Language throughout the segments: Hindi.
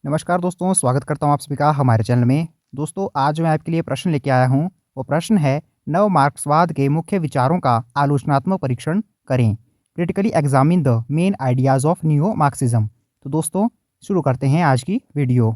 नमस्कार दोस्तों, स्वागत करता हूँ आप सभी का हमारे चैनल में। दोस्तों, आज मैं आपके लिए प्रश्न लेके आया हूँ। वो प्रश्न है, नव मार्क्सवाद के मुख्य विचारों का आलोचनात्मक परीक्षण करें। Critically examine the main ideas of new Marxism. तो दोस्तों, शुरू करते हैं आज की वीडियो।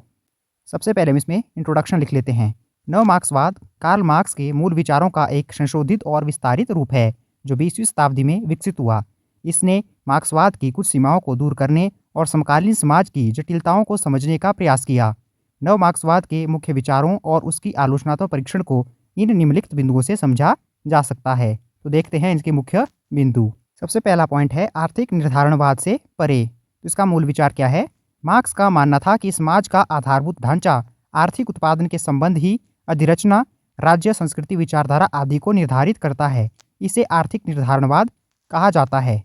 सबसे पहले हम इसमें इंट्रोडक्शन लिख लेते हैं। नव मार्क्सवाद कार्ल मार्क्स के मूल विचारों का एक संशोधित और विस्तारित रूप है जो 20वीं शताब्दी में विकसित हुआ। इसने मार्क्सवाद की कुछ सीमाओं को दूर करने और समकालीन समाज की जटिलताओं को समझने का प्रयास किया। नव मार्क्सवाद के मुख्य विचारों और उसकी आलोचनात्मक परीक्षण को इन निम्नलिखित बिंदुओं से समझा जा सकता है। तो देखते हैं इनके मुख्य बिंदु। सबसे पहला पॉइंट है आर्थिक निर्धारणवाद से परे। तो इसका मूल विचार क्या है? मार्क्स का मानना था कि समाज का आधारभूत ढांचा आर्थिक उत्पादन के संबंध ही अधिरचना, राज्य, संस्कृति, विचारधारा आदि को निर्धारित करता है। इसे आर्थिक निर्धारणवाद कहा जाता है।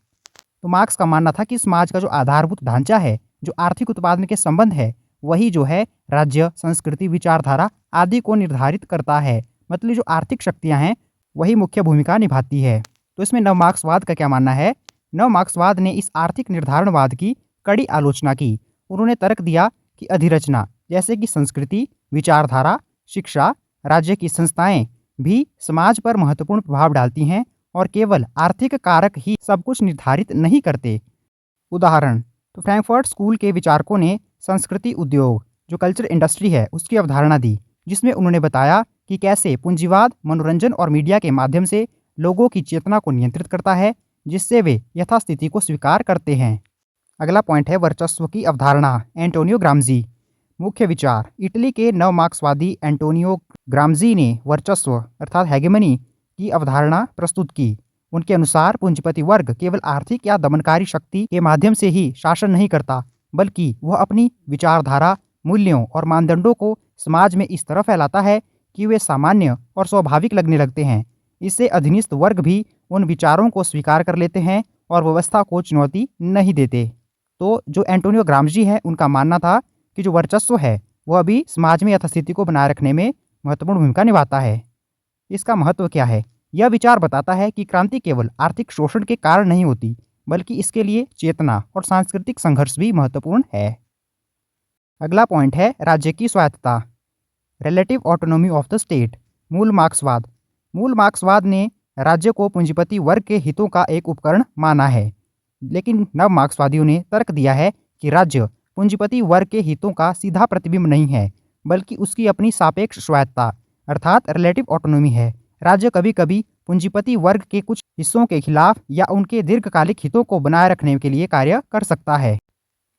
तो मार्क्स का मानना था कि समाज का जो आधारभूत ढांचा है, जो आर्थिक उत्पादन के संबंध है, वही जो है राज्य, संस्कृति, विचारधारा आदि को निर्धारित करता है। मतलब जो आर्थिक शक्तियां हैं वही मुख्य भूमिका निभाती है। तो इसमें नव मार्क्सवाद का क्या मानना है? नव मार्क्सवाद ने इस आर्थिक निर्धारणवाद की कड़ी आलोचना की। उन्होंने तर्क दिया कि अधिरचना जैसे कि संस्कृति, विचारधारा, शिक्षा, राज्य की संस्थाएं भी समाज पर महत्वपूर्ण प्रभाव डालती हैं और केवल आर्थिक कारक ही सब कुछ निर्धारित नहीं करते। उदाहरण, तो फ्रैंकफर्ट स्कूल के विचारकों ने संस्कृति उद्योग, जो कल्चर इंडस्ट्री है, उसकी अवधारणा दी, जिसमें उन्होंने बताया कि कैसे पूंजीवाद मनोरंजन और मीडिया के माध्यम से लोगों की चेतना को नियंत्रित करता है, जिससे वे यथास्थिति को स्वीकार करते हैं। अगला पॉइंट है वर्चस्व की अवधारणा। एंटोनियो ग्राम्जी। मुख्य विचार, इटली के नव मार्क्सवादी एंटोनियो ग्राम्जी ने वर्चस्व अर्थात हेगेमनी की अवधारणा प्रस्तुत की। उनके अनुसार पूंजीपति वर्ग केवल आर्थिक या दमनकारी शक्ति के माध्यम से ही शासन नहीं करता, बल्कि वह अपनी विचारधारा, मूल्यों और मानदंडों को समाज में इस तरह फैलाता है कि वे सामान्य और स्वाभाविक लगने लगते हैं। इससे अधीनस्थ वर्ग भी उन विचारों को स्वीकार कर लेते हैं और व्यवस्था को चुनौती नहीं देते। तो जो एंटोनियो ग्राम्जी है, उनका मानना था कि जो वर्चस्व है वह भी समाज में यथास्थिति को बनाए रखने में महत्वपूर्ण भूमिका निभाता है। इसका महत्व क्या है? यह विचार बताता है कि क्रांति केवल आर्थिक शोषण के कारण नहीं होती, बल्कि इसके लिए चेतना और सांस्कृतिक संघर्ष भी महत्वपूर्ण है। अगला पॉइंट है राज्य की स्वायत्तता। Relative autonomy of the state. मूल मार्क्सवाद ने राज्य को पूंजीपति वर्ग के हितों का एक उपकरण माना है, लेकिन नव मार्क्सवादियों ने तर्क दिया है कि राज्य पूंजीपति वर्ग के हितों का सीधा प्रतिबिंब नहीं है, बल्कि उसकी अपनी सापेक्ष स्वायत्तता अर्थात रिलेटिव ऑटोनॉमी है। राज्य कभी कभी पूंजीपति वर्ग के कुछ हिस्सों के खिलाफ या उनके दीर्घकालिक हितों को बनाए रखने के लिए कार्य कर सकता है।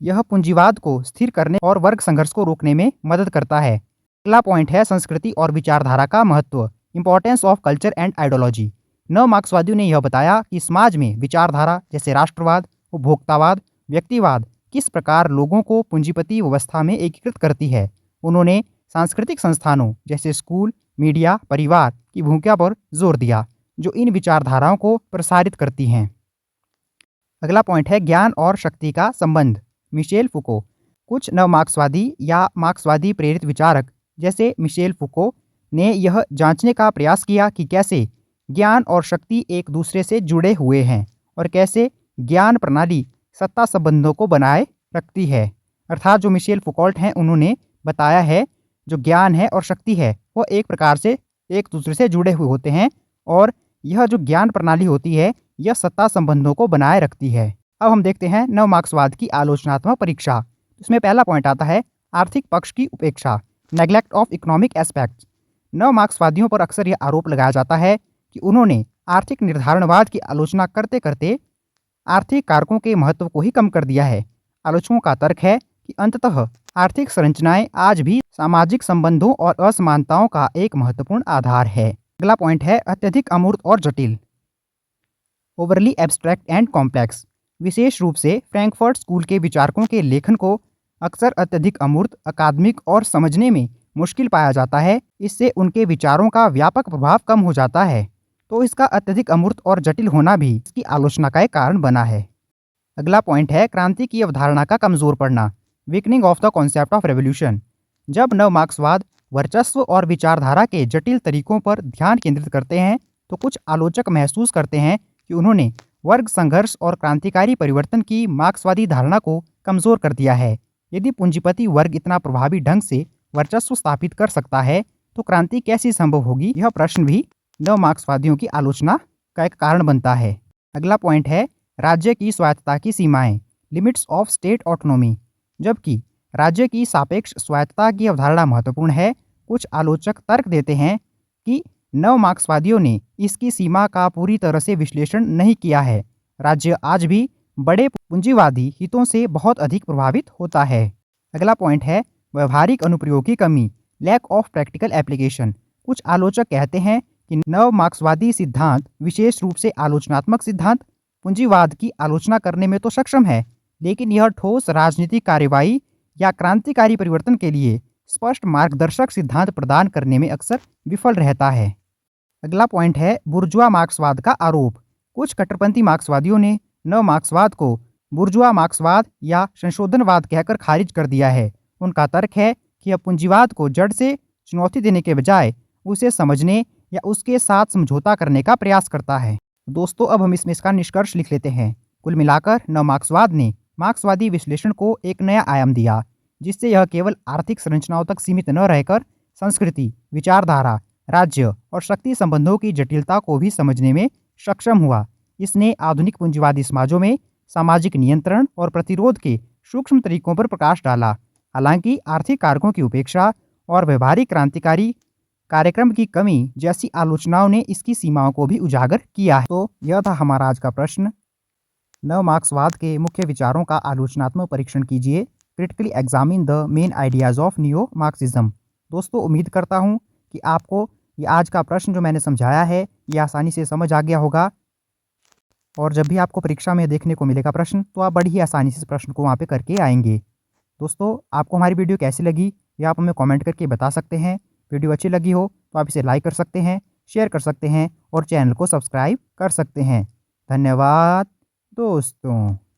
यह पूंजीवाद को स्थिर करने और वर्ग संघर्ष को रोकने में मदद करता है। अगला पॉइंट है संस्कृति और विचारधारा का महत्व। Importance of culture and ideology. नव मार्क्सवादियों ने यह बताया कि समाज में विचारधारा जैसे राष्ट्रवाद, उपभोक्तावाद, व्यक्तिवाद किस प्रकार लोगों को पूंजीपति व्यवस्था में एकीकृत करती है। उन्होंने सांस्कृतिक संस्थानों जैसे स्कूल, मीडिया, परिवार की भूमिका पर जोर दिया, जो इन विचारधाराओं को प्रसारित करती हैं। अगला पॉइंट है ज्ञान और शक्ति का संबंध। मिशेल फुको। कुछ नव मार्क्सवादी या मार्क्सवादी प्रेरित विचारक जैसे मिशेल फुको ने यह जांचने का प्रयास किया कि कैसे ज्ञान और शक्ति एक दूसरे से जुड़े हुए हैं और कैसे ज्ञान प्रणाली सत्ता संबंधों को बनाए रखती है। अर्थात जो मिशेल फुकोल्ट हैं, उन्होंने बताया है जो ज्ञान है और शक्ति है वह एक प्रकार से एक दूसरे से जुड़े हुए होते हैं और यह जो ज्ञान प्रणाली होती है यह सत्ता संबंधों को बनाए रखती है। अब हम देखते हैं नव मार्क्सवाद की आलोचनात्मक परीक्षा। इसमें पहला पॉइंट आता है आर्थिक पक्ष की उपेक्षा। Neglect of economic aspects. नव मार्क्सवादियों पर अक्सर यह आरोप लगाया जाता है कि उन्होंने आर्थिक निर्धारणवाद की आलोचना करते करते आर्थिक कारकों के महत्व को ही कम कर दिया है। आलोचकों का तर्क है कि अंततः आर्थिक संरचनाएं आज भी सामाजिक संबंधों और असमानताओं का एक महत्वपूर्ण आधार है। अगला पॉइंट है अत्यधिक अमूर्त और जटिल। Overly abstract and complex. विशेष रूप से फ्रैंकफर्ट स्कूल के विचारकों के लेखन को अक्सर अत्यधिक अमूर्त, अकादमिक और समझने में मुश्किल पाया जाता है। इससे उनके विचारों का व्यापक प्रभाव कम हो जाता है। तो इसका अत्यधिक अमूर्त और जटिल होना भी इसकी आलोचना का एक कारण बना है। अगला पॉइंट है क्रांति की अवधारणा का कमजोर पड़ना। Weakening of the concept of revolution. जब नव मार्क्सवाद वर्चस्व और विचारधारा के जटिल तरीकों पर ध्यान केंद्रित करते हैं, तो कुछ आलोचक महसूस करते हैं कि उन्होंने वर्ग संघर्ष और क्रांतिकारी परिवर्तन की मार्क्सवादी धारणा को कमजोर कर दिया है। यदि पूंजीपति वर्ग इतना प्रभावी ढंग से वर्चस्व स्थापित कर सकता है तो क्रांति कैसी संभव होगी? यह प्रश्न भी नव मार्क्सवादियों की आलोचना का एक कारण बनता है। अगला पॉइंट है राज्य की स्वायत्तता की सीमाएं, लिमिट्स ऑफ स्टेट ऑटोनॉमी। जबकि राज्य की सापेक्ष स्वायत्तता की अवधारणा महत्वपूर्ण है, कुछ आलोचक तर्क देते हैं कि नव मार्क्सवादियों ने इसकी सीमा का पूरी तरह से विश्लेषण नहीं किया है। राज्य आज भी बड़े पूंजीवादी हितों से बहुत अधिक प्रभावित होता है। अगला पॉइंट है व्यवहारिक अनुप्रयोग की कमी, लैक ऑफ प्रैक्टिकल एप्लीकेशन। कुछ आलोचक कहते हैं कि नव मार्क्सवादी सिद्धांत, विशेष रूप से आलोचनात्मक सिद्धांत, पूंजीवाद की आलोचना करने में तो सक्षम है, लेकिन यह ठोस राजनीतिक कार्रवाई या क्रांतिकारी परिवर्तन के लिए स्पष्ट मार्गदर्शक सिद्धांत प्रदान करने में अक्सर विफल रहता है। अगला पॉइंट है बुर्जुआ मार्क्सवाद का आरोप। कुछ कट्टरपंथी मार्क्सवादियों ने नव मार्क्सवाद को बुर्जुआ मार्क्सवाद या संशोधनवाद कहकर खारिज कर दिया है। उनका तर्क है कि यह पूंजीवाद को जड़ से चुनौती देने के बजाय उसे समझने या उसके साथ समझौता करने का प्रयास करता है। दोस्तों, अब हम इसका निष्कर्ष लिख लेते हैं। कुल मिलाकर नव मार्क्सवाद ने मार्क्सवादी विश्लेषण को एक नया आयाम दिया, जिससे यह केवल आर्थिक संरचनाओं तक सीमित न रहकर संस्कृति, विचारधारा, राज्य और शक्ति संबंधों की जटिलता को भी समझने में सक्षम हुआ। इसने आधुनिक पूंजीवादी समाजों में सामाजिक नियंत्रण और प्रतिरोध के सूक्ष्म तरीकों पर प्रकाश डाला। हालांकि आर्थिक कारकों की उपेक्षा और व्यवहारिक क्रांतिकारी कार्यक्रम की कमी जैसी आलोचनाओं ने इसकी सीमाओं को भी उजागर किया है। तो यह था हमारा आज का प्रश्न। नव मार्क्सवाद के मुख्य विचारों का आलोचनात्मक परीक्षण कीजिए। Critically examine the main ideas of neo Marxism. दोस्तों, उम्मीद करता हूँ कि आपको ये आज का प्रश्न जो मैंने समझाया है ये आसानी से समझ आ गया होगा, और जब भी आपको परीक्षा में देखने को मिलेगा प्रश्न तो आप बड़ी ही आसानी से इस प्रश्न को वहाँ पे करके आएंगे। दोस्तों, आपको हमारी वीडियो कैसी लगी ये आप हमें कमेंट करके बता सकते हैं। वीडियो अच्छी लगी हो तो आप इसे लाइक कर सकते हैं, शेयर कर सकते हैं और चैनल को सब्सक्राइब कर सकते हैं। धन्यवाद दोस्तों।